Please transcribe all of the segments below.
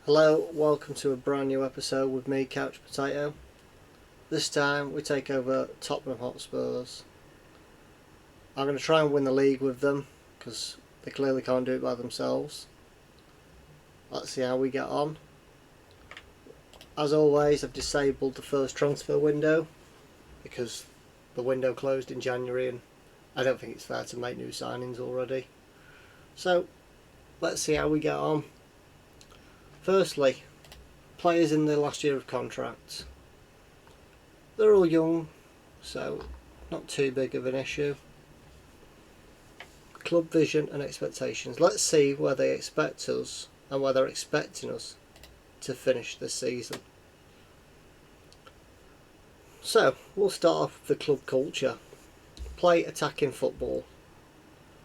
Hello, welcome to a brand new episode with me, Couch Potato. This time we take over Tottenham Hotspurs. I'm going to try and win the league with them because they clearly can't do it by themselves. Let's see how we get on. As always, I've disabled the first transfer window because the window closed in January and I don't think it's fair to make new signings already. So let's see how we get on. Firstly, players in their last year of contracts. They're all young, so not too big of an issue. Club vision and expectations. Let's see where they expect us and where they're expecting us to finish this season. So, we'll start off with the club culture. Play attacking football.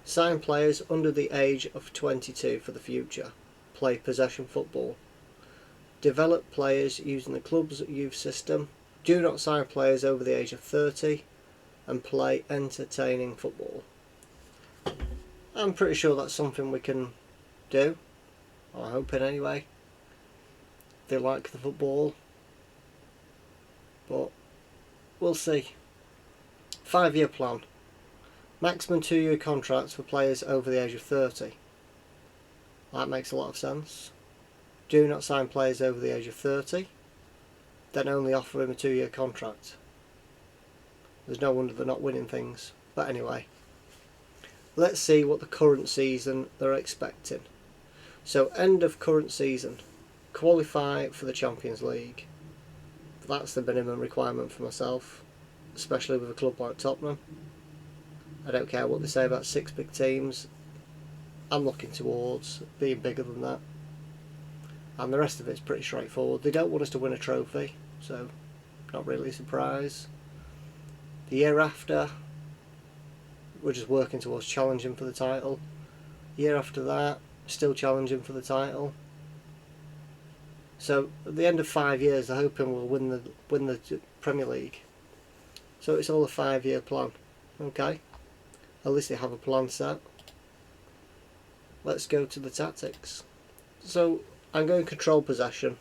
Sign players under the age of 22 for the future. Play possession football. Develop players using the club's youth system. Do not sign players over the age of 30 and play entertaining football. I'm pretty sure that's something we can do. I'm hoping anyway. They like the football. But we'll see. 5-year plan. Maximum 2-year contracts for players over the age of 30. That makes a lot of sense. Do not sign players over the age of 30. Then only offer him a 2-year contract. There's no wonder they're not winning things. But anyway. Let's see what the current season they're expecting. So end of current season. Qualify for the Champions League. That's the minimum requirement for myself. Especially with a club like Tottenham. I don't care what they say about 6 big teams. I'm looking towards being bigger than that. And the rest of it's pretty straightforward. They don't want us to win a trophy, so not really a surprise. The year after, we're just working towards challenging for the title. The year after that, still challenging for the title. So at the end of 5 years, they're hoping we'll win the Premier League. So it's all a 5-year plan. Okay, at least they have a plan set. Let's go to the tactics. So I'm going control possession.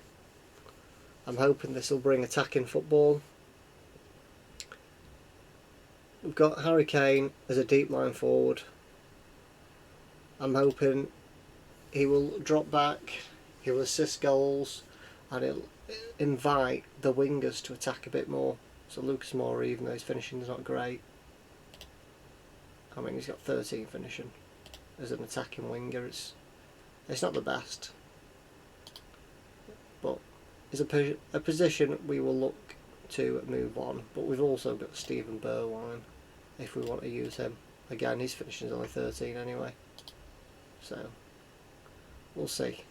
I'm hoping this will bring attacking football. We've got Harry Kane as a deep line forward. I'm hoping he will drop back, he will assist goals, and he'll invite the wingers to attack a bit more. So Lucas Moura, even though his finishing is not great, I mean he's got 13 finishing as an attacking winger. It's not the best, but it's a position we will look to move on. But we've also got Stephen Bergwijn if we want to use him. Again, his finishing is only 13 anyway, so we'll see.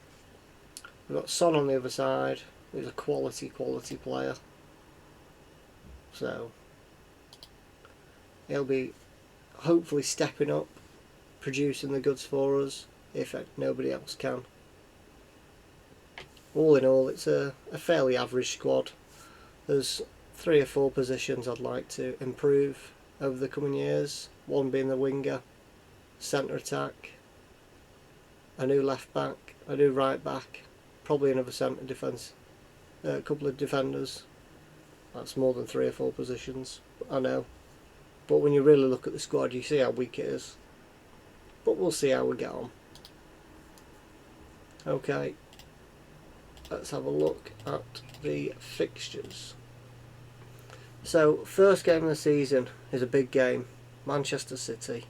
We've got Son on the other side, who's a quality player, so he'll be hopefully stepping up, producing the goods for us if nobody else can. All in all, it's a fairly average squad. There's 3 or 4 positions I'd like to improve over the coming years. One being the winger, centre attack, a new left back, a new right back, probably another centre defence, a couple of defenders. That's more than 3 or 4 positions, I know. But when you really look at the squad, you see how weak it is. But we'll see how we get on. Okay, let's have a look at the fixtures. So, first game of the season is a big game. Manchester City.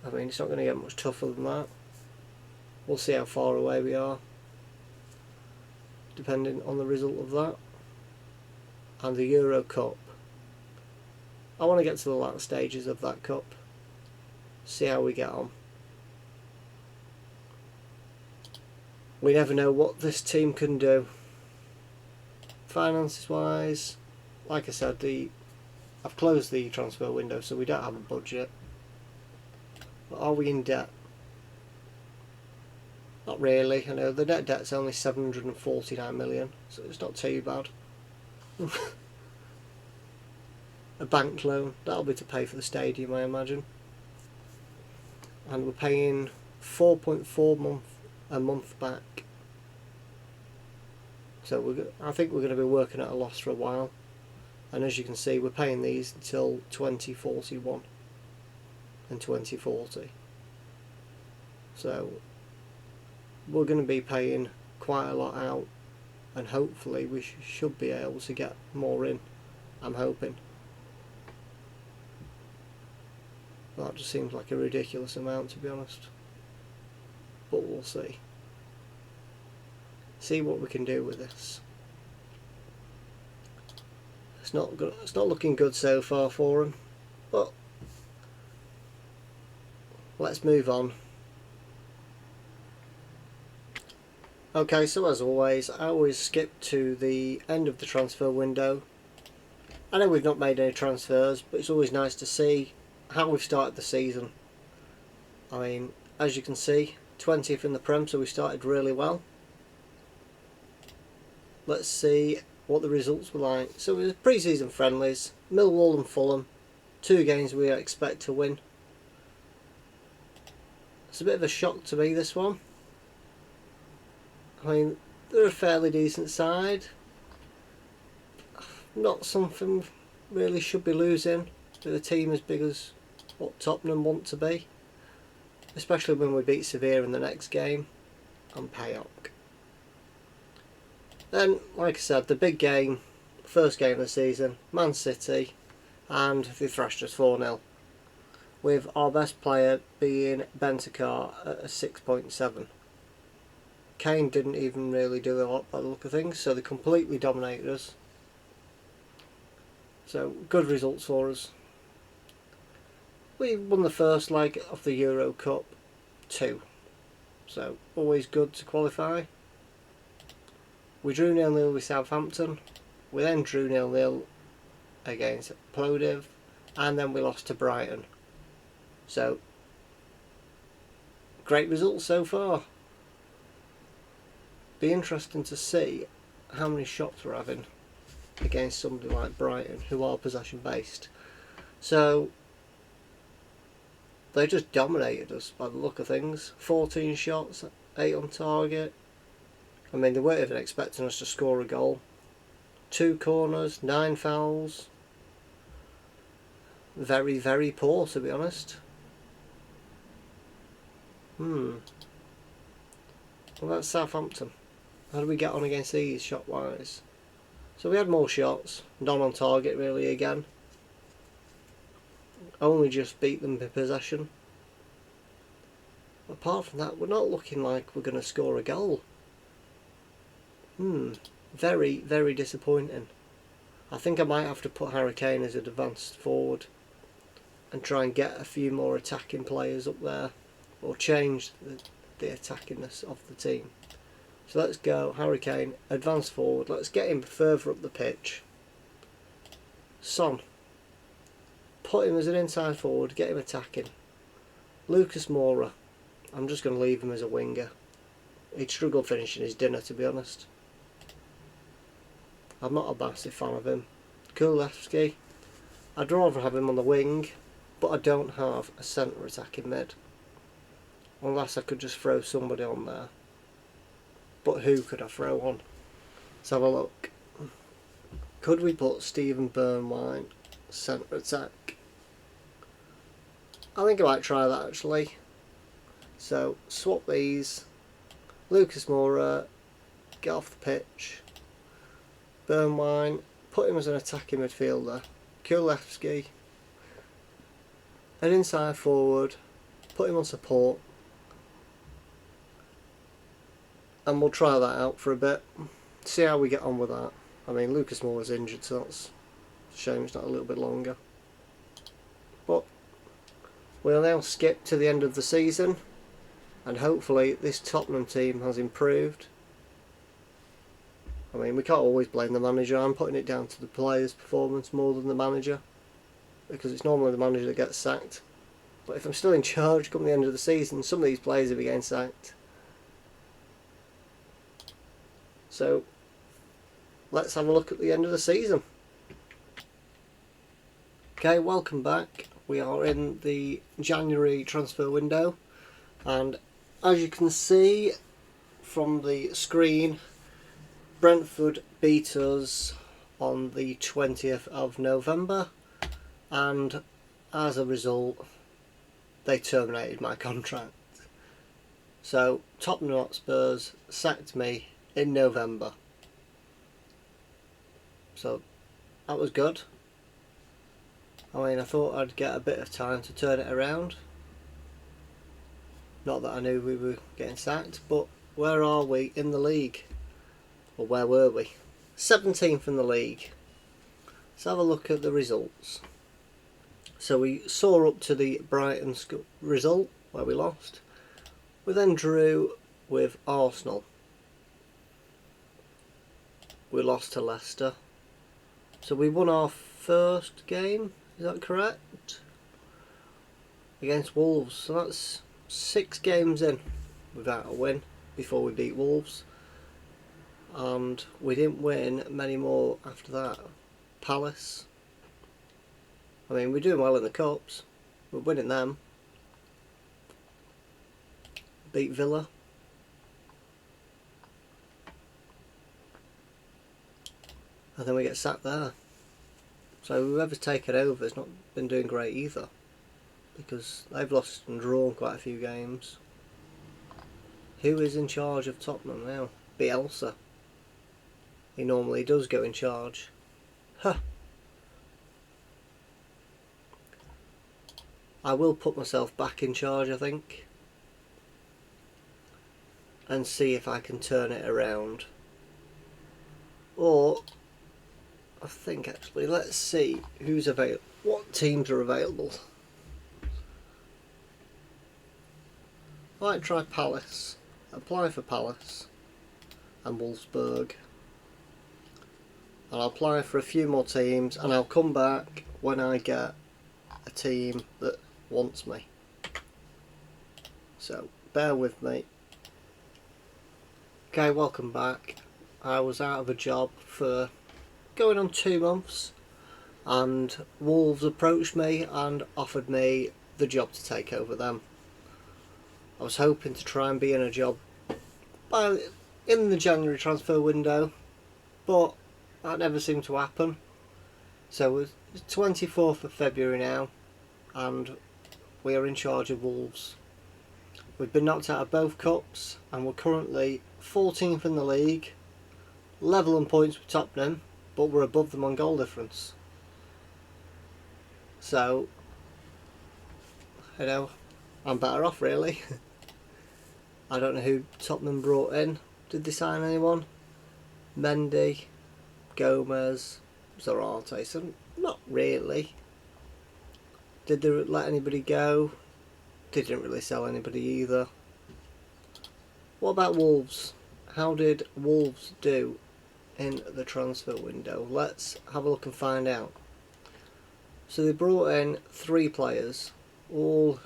I mean, it's not going to get much tougher than that. We'll see how far away we are, depending on the result of that. And the Euro Cup. I want to get to the latter stages of that cup. See how we get on. We never know what this team can do. Finances wise, like I said, I've closed the transfer window, so we don't have a budget. But are we in debt? Not really. I know the net debt's only 749 million, so it's not too bad. A bank loan, that'll be to pay for the stadium, I imagine. And we're paying 4.4 a month back. So I think we're going to be working at a loss for a while. And as you can see, we're paying these until 2041 and 2040. So we're going to be paying quite a lot out, and hopefully we should be able to get more in. I'm hoping. That just seems like a ridiculous amount, to be honest. But we'll see. See what we can do with this. It's not looking good so far for him, but let's move on. Okay, so as always, I always skip to the end of the transfer window. I know we've not made any transfers, but it's always nice to see how we've started the season. I mean, as you can see, 20th in the Prem, so we started really well. Let's see what the results were like. So it was pre-season friendlies, Millwall and Fulham, 2 games we expect to win. It's a bit of a shock to me, this one. I mean, they're a fairly decent side. Not something really should be losing with a team as big as what Tottenham want to be. Especially when we beat Sevilla in the next game and Payok. Then, like I said, the big game, first game of the season, Man City, and they thrashed us 4-0. With our best player being Bentancur at a 6.7. Kane didn't even really do a lot by the look of things, so they completely dominated us. So, good results for us. We won the first leg of the Euro Cup 2, so always good to qualify. We drew 0-0 with Southampton, we then drew 0-0 against Plovdiv, and then we lost to Brighton. So, great results so far. Be interesting to see how many shots we're having against somebody like Brighton, who are possession based. So they just dominated us by the look of things. 14 shots, 8 on target. I mean, they weren't even expecting us to score a goal. 2 corners, 9 fouls. Very, very poor, to be honest. What about Southampton? How do we get on against these shot wise? So we had more shots, none on target really again. Only just beat them in possession. Apart from that, we're not looking like we're going to score a goal. Very, very disappointing. I think I might have to put Harry Kane as an advanced forward and try and get a few more attacking players up there, or change the attackingness of the team. So let's go Harry Kane, advance forward. Let's get him further up the pitch. Son, put him as an inside forward, get him attacking. Lucas Moura, I'm just going to leave him as a winger. He'd struggle finishing his dinner, to be honest. I'm not a massive fan of him. Kulevsky, I'd rather have him on the wing, but I don't have a centre attacking mid. Unless I could just throw somebody on there. But who could I throw on? Let's have a look. Could we put Stephen Burnwine centre attack? I think I might try that actually. So swap these. Lucas Moura, get off the pitch. Burnwine, put him as an attacking midfielder. Kulevsky, an inside forward, put him on support. And we'll try that out for a bit, see how we get on with that. I mean, Lucas Moura's injured, so that's a shame it's not a little bit longer. But we'll now skip to the end of the season, and hopefully this Tottenham team has improved. I mean, we can't always blame the manager. I'm putting it down to the players' performance more than the manager, because it's normally the manager that gets sacked. But if I'm still in charge come the end of the season, some of these players will be getting sacked. So let's have a look at the end of the season. Okay, welcome back. We are in the January transfer window, and as you can see, from the screen, Brentford beat us on the 20th of November, and as a result they terminated my contract. So Tottenham Hotspurs sacked me in November. So that was good. I mean, I thought I'd get a bit of time to turn it around. Not that I knew we were getting sacked, but where are we in the league? Or where were we? 17th in the league. Let's have a look at the results. So we saw up to the Brighton result where we lost. We then drew with Arsenal. We lost to Leicester. So we won our first game, is that correct? Against Wolves. So that's 6 games in without a win before we beat Wolves. And we didn't win many more after that. Palace. I mean, we're doing well in the Cups. We're winning them. Beat Villa. And then we get sacked there. So whoever's taken over has not been doing great either, because they've lost and drawn quite a few games. Who is in charge of Tottenham now? Bielsa. He normally does go in charge. Huh. I will put myself back in charge, I think, and see if I can turn it around. Or I think actually, let's see who's available. What teams are available? I might try Palace. Apply for Palace and Wolfsburg. And I'll apply for a few more teams, and I'll come back when I get a team that wants me. So bear with me. Okay, welcome back. I was out of a job for going on 2 months, and Wolves approached me and offered me the job to take over them. I was hoping to try and be in a job in the January transfer window, but that never seemed to happen. So it's 24th of February now, and we are in charge of Wolves. We've been knocked out of both cups, and we're currently 14th in the league, level on points with Tottenham, but we're above them on goal difference. So, you know, I'm better off really. I don't know who Tottenham brought in. Did they sign anyone? Mendy, Gomez, Zarate. So not really. Did they let anybody go? They didn't really sell anybody either. What about Wolves? How did Wolves do in the transfer window? Let's have a look and find out. So they brought in 3 players. All,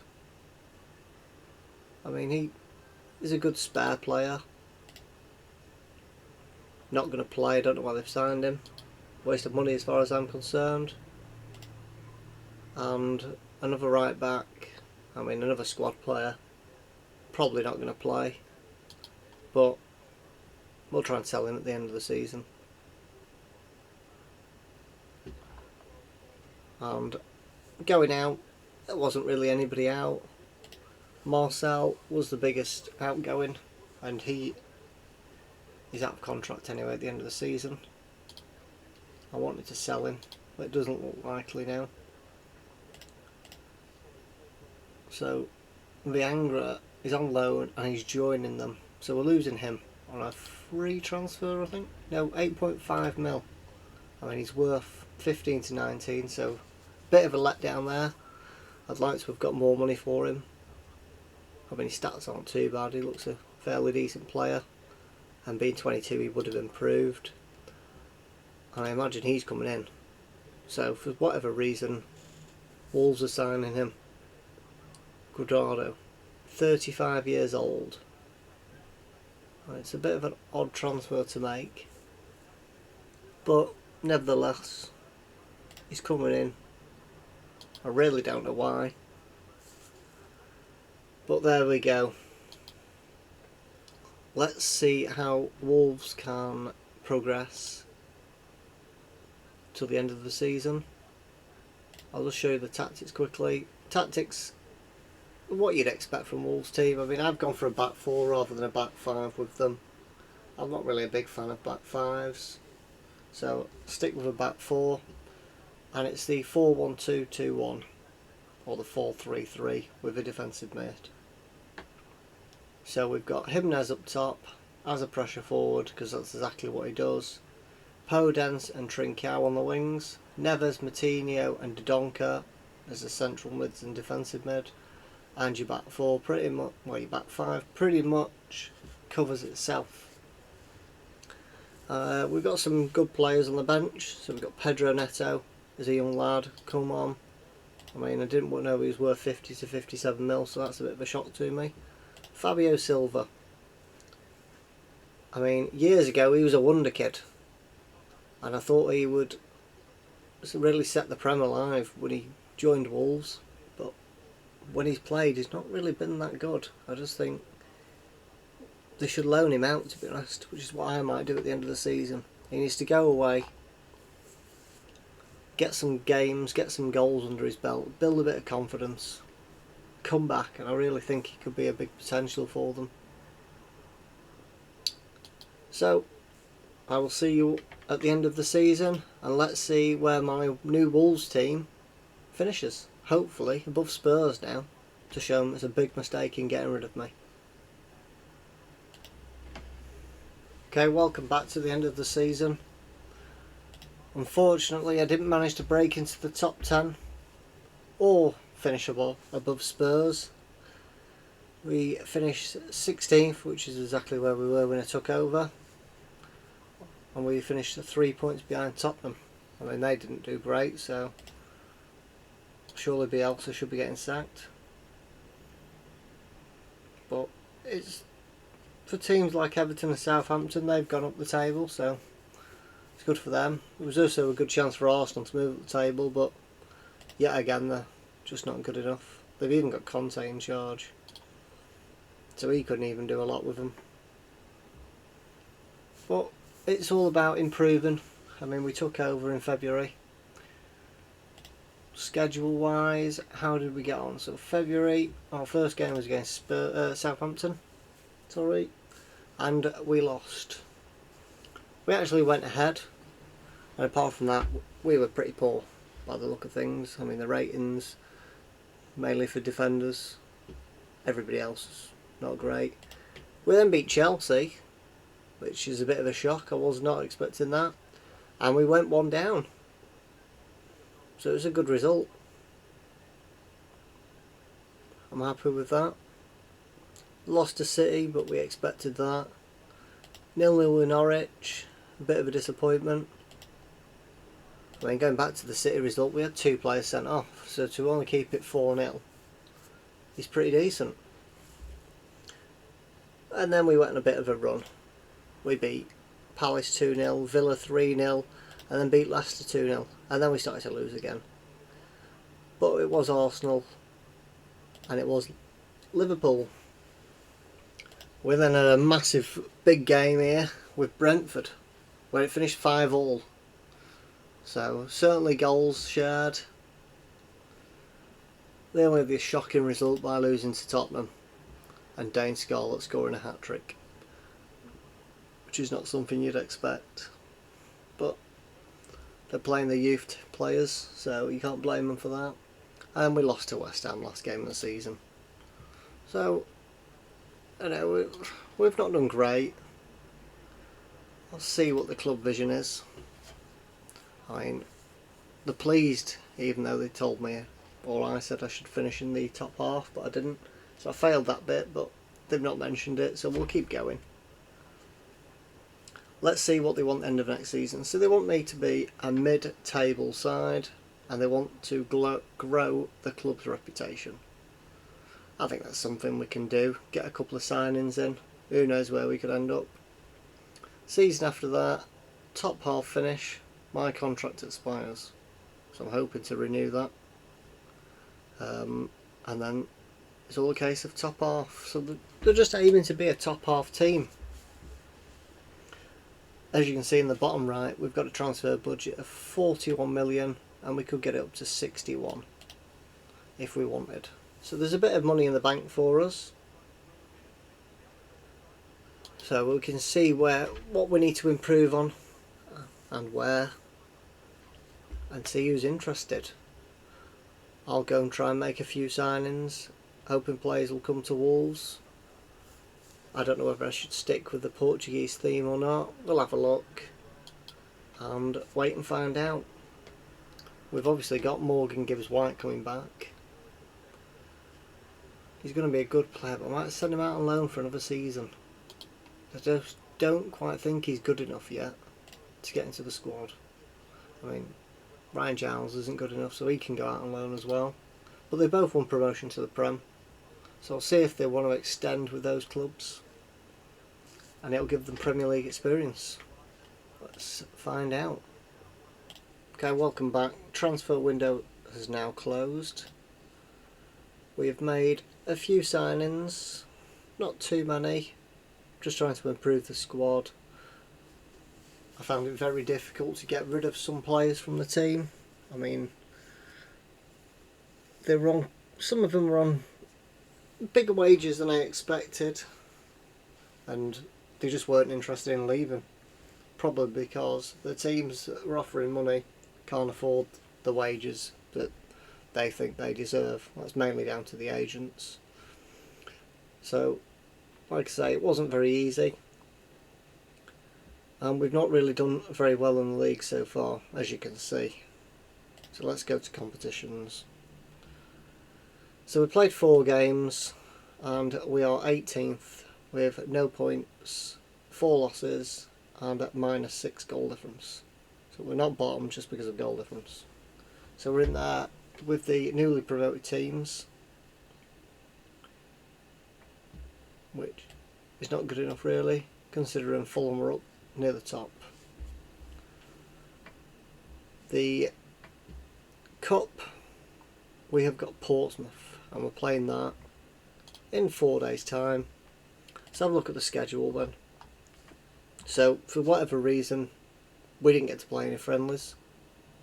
I mean, he is a good spare player. Not going to play. I don't know why they've signed him. Waste of money as far as I'm concerned. And another right back. I mean, another squad player. Probably not going to play. But we'll try and sell him at the end of the season. And going out, there wasn't really anybody out. Marcel was the biggest outgoing, and he is out of contract anyway at the end of the season. I wanted to sell him, but it doesn't look likely now. So Viangra is on loan and he's joining them, so we're losing him on a free transfer, I think. No, 8.5 mil. I mean, he's worth 15 to 19, so bit of a letdown there. I'd like to have got more money for him. I mean, his stats aren't too bad. He looks a fairly decent player, and being 22 he would have improved. And I imagine he's coming in. So for whatever reason, Wolves are signing him. Guardado, 35 years old. It's a bit of an odd transfer to make, but nevertheless, he's coming in. I really don't know why, but there we go. let's see how Wolves can progress till the end of the season. I'll just show you the tactics quickly. Tactics, what you'd expect from Wolves team. I mean, I've gone for a back four rather than a back five with them. I'm not really a big fan of back fives, so stick with a back four, and it's the 4-1-2-2-1 or the 4-3-3 with a defensive mid. So we've got Jimenez up top as a pressure forward, because that's exactly what he does. Podence and Trincao on the wings. Neves, Moutinho and Dodonka as the central mids and defensive mid. And your back four pretty much, well, your back five pretty much covers itself. We've got some good players on the bench. So we've got Pedro Neto as a young lad, come on. I mean, I didn't know he was worth 50 to 57 mil, so that's a bit of a shock to me. Fabio Silva. I mean, years ago he was a wonder kid, and I thought he would really set the Prem alive when he joined Wolves, but when he's played he's not really been that good. I just think they should loan him out, to be honest, which is what I might do at the end of the season. He needs to go away, get some games, get some goals under his belt, build a bit of confidence, come back, and I really think he could be a big potential for them. So I will see you at the end of the season, and let's see where my new Wolves team finishes. Hopefully above Spurs now, to show them it's a big mistake in getting rid of me. Okay, welcome back to the end of the season. Unfortunately I didn't manage to break into the top 10 or finish above Spurs. We finished 16th, which is exactly where we were when I took over, and we finished 3 points behind Tottenham. I mean, they didn't do great, so surely Bielsa should be getting sacked. But it's for teams like Everton and Southampton, they've gone up the table, so it's good for them. It was also a good chance for Arsenal to move up the table, but yet again they're just not good enough. They've even got Conte in charge, so he couldn't even do a lot with them. But it's all about improving. I mean, we took over in February. Schedule wise, how did we get on? So February, our first game was against Southampton, sorry, and we lost. We actually went ahead, and apart from that we were pretty poor by the look of things. I mean, the ratings, mainly for defenders, everybody else is not great. We then beat Chelsea, which is a bit of a shock. I was not expecting that, and we went one down, so it was a good result. I'm happy with that. Lost to City, but we expected that. 0-0 with Norwich, a bit of a disappointment. I mean, going back to the City result, we had 2 players sent off, so to only keep it 4-0 is pretty decent. And then we went on a bit of a run. We beat Palace 2-0, Villa 3-0, and then beat Leicester 2-0, and then we started to lose again. But it was Arsenal, and it was Liverpool. We then had a massive big game here with Brentford, where it finished 5-5. So certainly goals shared. They only had this shocking result by losing to Tottenham, and Dane Scarlett scoring a hat-trick, which is not something you'd expect. But they're playing the youth players, so you can't blame them for that. And we lost to West Ham last game of the season. So, you know, we've not done great. I'll see what the club vision is. I mean, they're pleased, even though they told me, or I said I should finish in the top half, but I didn't. So I failed that bit, but they've not mentioned it, so we'll keep going. Let's see what they want end of next season. So they want me to be a mid-table side, and they want to grow the club's reputation. I think that's something we can do. Get a couple of signings in. Who knows where we could end up. Season after that, top half finish. My contract expires, so I'm hoping to renew that. And then it's all a case of top half. So they're just aiming to be a top half team. as you can see in the bottom right, we've got a transfer budget of 41 million and we could get it up to 61 if we wanted. So there's a bit of money in the bank for us. So we can see what we need to improve on and where, and see who's interested. I'll go and try and make a few signings, hoping players will come to Wolves. I don't know whether I should stick with the Portuguese theme or not. We'll have a look and wait and find out. We've obviously got Morgan Gibbs-White coming back. He's going to be a good player, but I might send him out on loan for another season. I just don't quite think he's good enough yet to get into the squad. I mean, Ryan Giles isn't good enough, so he can go out on loan as well. But they both won promotion to the Prem, so I'll see if they want to extend with those clubs, and it'll give them Premier League experience. Let's find out. Okay, welcome back. Transfer window has now closed. We have made a few signings, not too many, just trying to improve the squad. I found it very difficult to get rid of some players from the team. I mean, some of them were on bigger wages than I expected, and they just weren't interested in leaving. Probably because the teams that were offering money can't afford the wages that they think they deserve. That's mainly down to the agents. So, like I say, it wasn't very easy. And we've not really done very well in the league so far, as you can see. So let's go to competitions. So we played 4 games and we are 18th with no points, 4 losses and at -6 goal difference. So we're not bottom just because of goal difference. So we're in there with the newly promoted teams, which is not good enough really, considering Fulham are up near the top. The Cup, we have got Portsmouth and we're playing that in 4 days time. Let's have a look at the schedule then. So for whatever reason we didn't get to play any friendlies,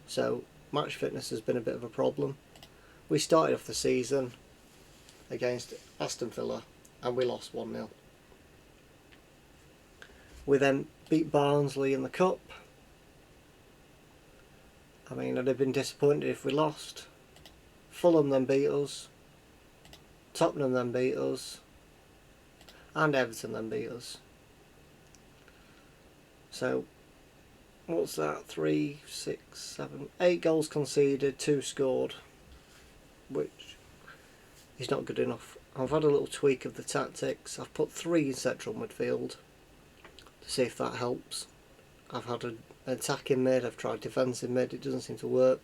so match fitness has been a bit of a problem. We started off the season against Aston Villa and we lost 1-0. We then beat Barnsley in the Cup. I mean, I'd have been disappointed if we lost. Fulham then beat us, Tottenham then beat us, and Everton then beat us. So, what's that? 3, 6, 7, 8 goals conceded, 2 scored, which is not good enough. I've had a little tweak of the tactics. I've put 3 in central midfield to see if that helps. I've had an attacking mid, I've tried defensive mid, it doesn't seem to work.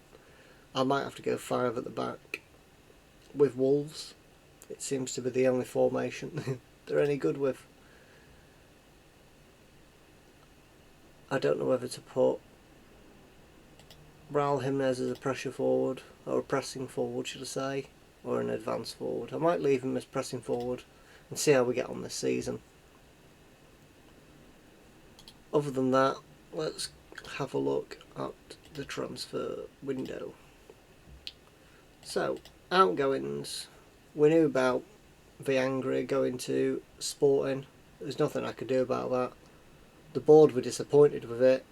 I might have to go 5 at the back with Wolves. It seems to be the only formation they're any good with. I don't know whether to put Raul Jimenez as a pressure forward, or a pressing forward should I say, or an advanced forward. I might leave him as pressing forward and see how we get on this season. Other than that, let's have a look at the transfer window. So, outgoings. We knew about Viangri going to Sporting. There's nothing I could do about that. The board were disappointed with it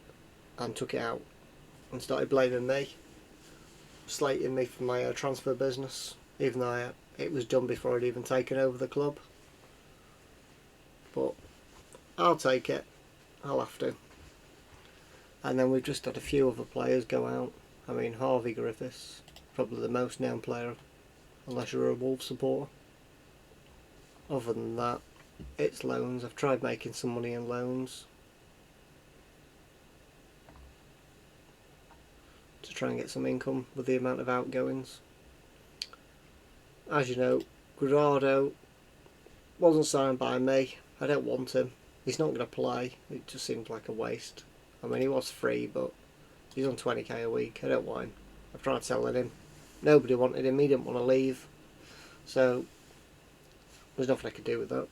and took it out and started blaming me, slating me for my transfer business, even though it was done before I'd even taken over the club. But I'll take it. I'll have to. And then we've just had a few other players go out. I mean, Harvey Griffiths, probably the most known player, unless you're a Wolves supporter. Other than that, it's loans. I've tried making some money in loans to try and get some income with the amount of outgoings. As you know, Guardado wasn't signed by me. I don't want him. He's not going to play. It just seems like a waste. I mean, he was free, but he's on 20k a week. I don't want him. I've tried selling him. Nobody wanted him. He didn't want to leave. So, there's nothing I could do with that.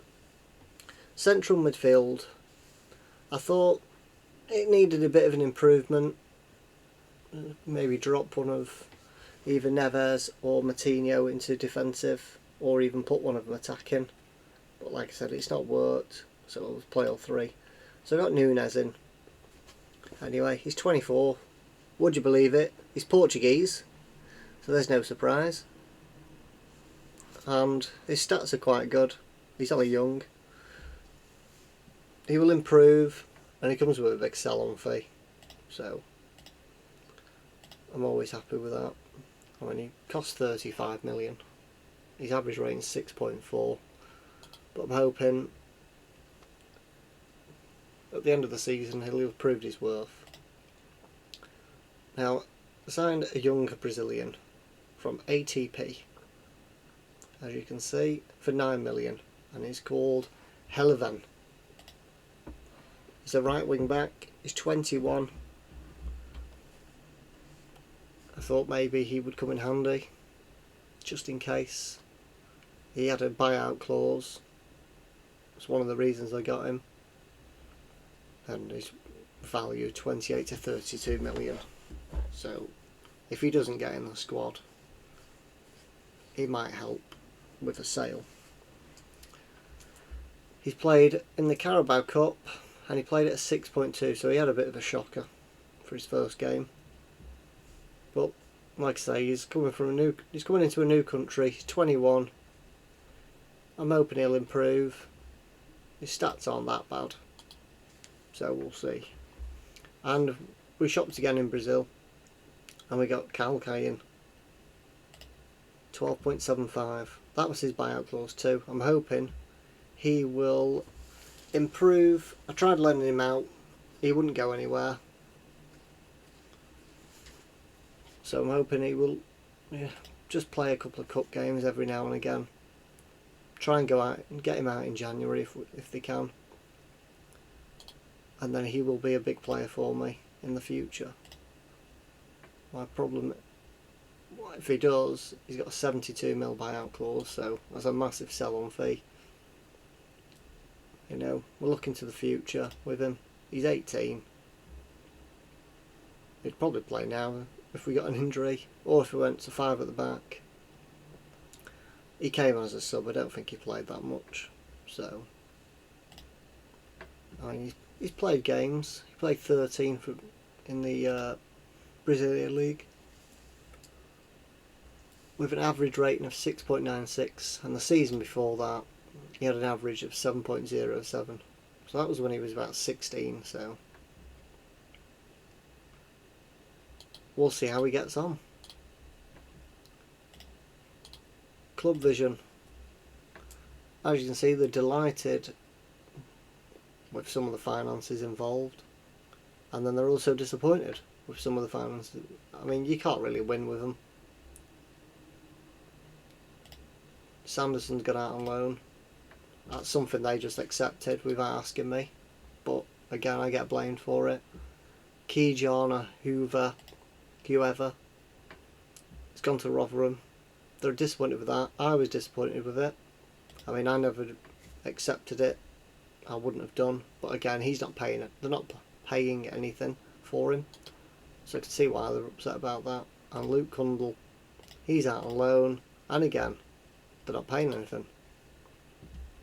Central midfield. I thought it needed a bit of an improvement. Maybe drop one of either Neves or Matinho into defensive, or even put one of them attacking. But like I said, it's not worked, so we'll play all three. So I got Nunes in. Anyway, he's 24. Would you believe it? He's Portuguese, so there's no surprise. And his stats are quite good. He's only young. He will improve, and he comes with a big sell-on fee. So I'm always happy with that. I mean, he costs 35 million. His average rating is 6.4. But I'm hoping at the end of the season he'll have proved his worth. Now, I signed a young Brazilian from ATP, as you can see, for 9 million, and he's called Heleven. He's a right wing back. He's 21. I thought maybe he would come in handy, just in case. He had a buyout clause. It's one of the reasons I got him. And his value 28 to 32 million. So if he doesn't get in the squad, he might help with a sale. He's played in the Carabao Cup, and he played at a 6.2, so he had a bit of a shocker for his first game. But like I say, he's coming into a new country. He's 21. I'm hoping he'll improve. His stats aren't that bad, so we'll see. And we shopped again in Brazil, and we got Calcai in 12.75. That was his buyout clause too. I'm hoping he will improve. I tried lending him out, he wouldn't go anywhere, so I'm hoping he will just play a couple of cup games every now and again. Try and go out and get him out in January if they can, and then he will be a big player for me in the future. My problem, if he does, he's got a 72 mil buyout clause, so that's a massive sell-on fee. You know, we're looking to the future with him. He's 18. He'd probably play now if we got an injury, or if we went to 5 at the back. He came as a sub. I don't think he played that much. So, I mean, he's played games. He played 13 in the Brazilian League with an average rating of 6.96, and the season before that he had an average of 7.07. So that was when he was about 16. So we'll see how he gets on. Club Vision, as you can see, they're delighted with some of the finances involved, and then they're also disappointed with some of the finances. I mean, you can't really win with them. Sanderson's gone out on loan. That's something they just accepted without asking me, but again, I get blamed for it. Keyjon or whoever, it's gone to Rotherham. They're disappointed with that. I was disappointed with it. I mean, I never accepted it. I wouldn't have done. But again, he's not paying it. They're not paying anything for him, so I can see why they're upset about that. And Luke Cundle, he's out on loan, and again, they're not paying anything.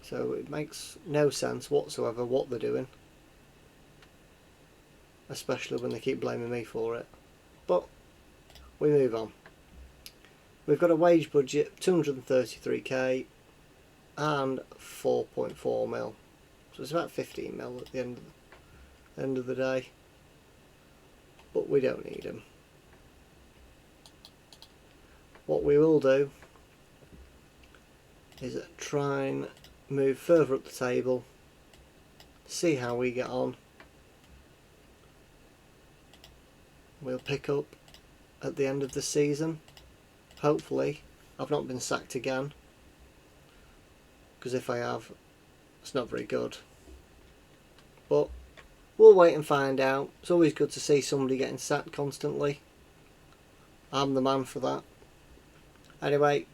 So it makes no sense whatsoever what they're doing, especially when they keep blaming me for it. But we move on. We've got a wage budget 233k and 4.4 mil, so it's about 15 mil at the end of the day. But we don't need him. What we will do is try and move further up the table, see how we get on. We'll pick up at the end of the season. Hopefully I've not been sacked again, because if I have, it's not very good. But we'll wait and find out. It's always good to see somebody getting sacked constantly. I'm the man for that. Anyway,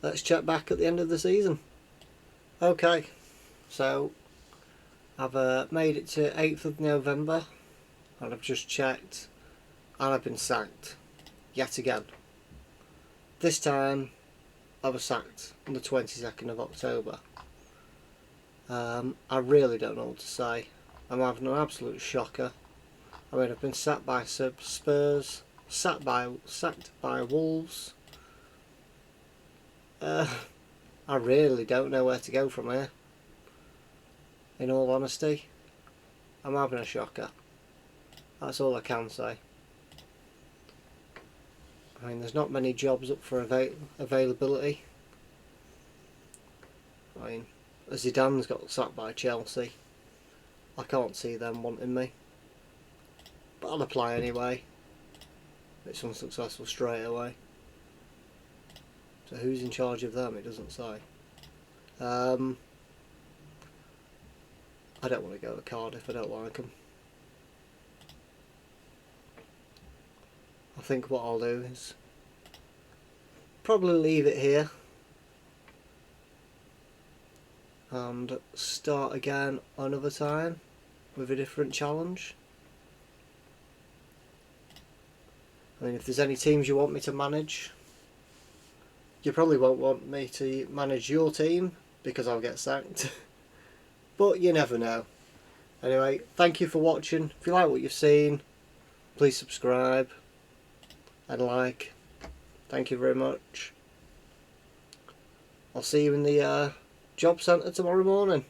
let's check back at the end of the season. Okay, so I've made it to 8th of November and I've just checked and I've been sacked yet again. This time I was sacked on the 22nd of October. I really don't know what to say. I'm having an absolute shocker. I mean, I've been sacked by Spurs, sacked by Wolves. I really don't know where to go from here. In all honesty, I'm having a shocker. That's all I can say. I mean, there's not many jobs up for availability. I mean, Zidane's got sacked by Chelsea. I can't see them wanting me. But I'll apply anyway. It's unsuccessful straight away. So who's in charge of them? It doesn't say. I don't want to go to Cardiff, I don't like them. I think what I'll do is probably leave it here and start again another time with a different challenge. I mean, if there's any teams you want me to manage, you probably won't want me to manage your team because I'll get sacked. But you never know. Anyway, thank you for watching. If you like what you've seen, please subscribe and like. Thank you very much. I'll see you in the job centre tomorrow morning.